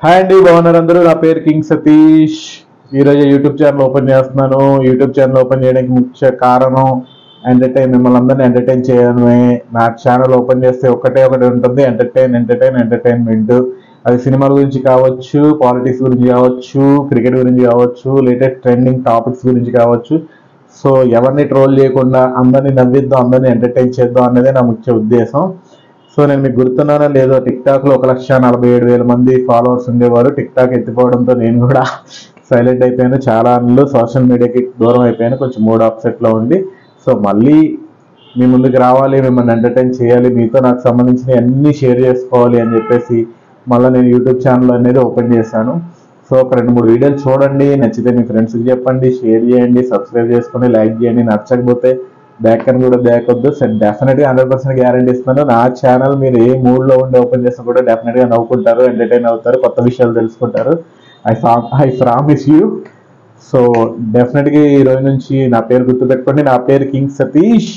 Hi అండి, బాగున్నారు అందరూ. నా పేరు కింగ్ సతీష్. ఈరోజు యూట్యూబ్ ఛానల్ ఓపెన్ చేస్తున్నాను. యూట్యూబ్ ఛానల్ ఓపెన్ చేయడానికి ముఖ్య కారణం మిమ్మల్ని అందరినీ ఎంటర్టైన్ చేయడమే. నా ఛానల్ ఓపెన్ చేస్తే ఒకటి ఉంటుంది, ఎంటర్టైన్మెంట్. అది సినిమాల గురించి కావచ్చు, పాలిటిక్స్ గురించి కావచ్చు, క్రికెట్ గురించి కావచ్చు, లేటెస్ట్ ట్రెండింగ్ టాపిక్స్ గురించి కావచ్చు. సో ఎవరిని ట్రోల్ చేయకుండా అందరినీ నవ్విద్దాం, అందరినీ ఎంటర్టైన్ చేద్దాం అన్నదే నా ముఖ్య ఉద్దేశం. సో నేను మీకు గుర్తున్నానో లేదో, టిక్టాక్లో 1,47,000 మంది ఫాలోవర్స్ ఉండేవారు. టిక్టాక్ ఎత్తిపోవడంతో నేను కూడా సైలెంట్ అయిపోయాను. చాలా సోషల్ మీడియాకి దూరం అయిపోయాను, కొంచెం మూడ్ అప్సెట్లో ఉండి. సో మళ్ళీ మీ ముందుకు రావాలి, మిమ్మల్ని ఎంటర్టైన్ చేయాలి, మీతో నాకు సంబంధించిన అన్నీ షేర్ చేసుకోవాలి అని చెప్పేసి మళ్ళీ నేను యూట్యూబ్ ఛానల్ అనేది ఓపెన్ చేశాను. సో ఒక 2-3 వీడియోలు చూడండి, నచ్చితే మీ ఫ్రెండ్స్కి చెప్పండి, షేర్ చేయండి, సబ్స్క్రైబ్ చేసుకొని లైక్ చేయండి. నచ్చకపోతే బ్యాక్ అని కూడా బ్యాక్ వద్దు. డెఫినెట్గా 100% గ్యారంటీ ఇస్తున్నాను. నా ఛానల్ మీరు ఏ మూడ్లో ఉండి ఓపెన్ చేసినా కూడా డెఫినెట్గా నవ్వుకుంటారు, ఎంటర్టైన్ అవుతారు, కొత్త విషయాలు తెలుసుకుంటారు. I promise you. సో డెఫినెట్గా ఈ రోజు నుంచి నా పేరు గుర్తుపెట్టుకోండి. నా పేరు కింగ్ సతీష్.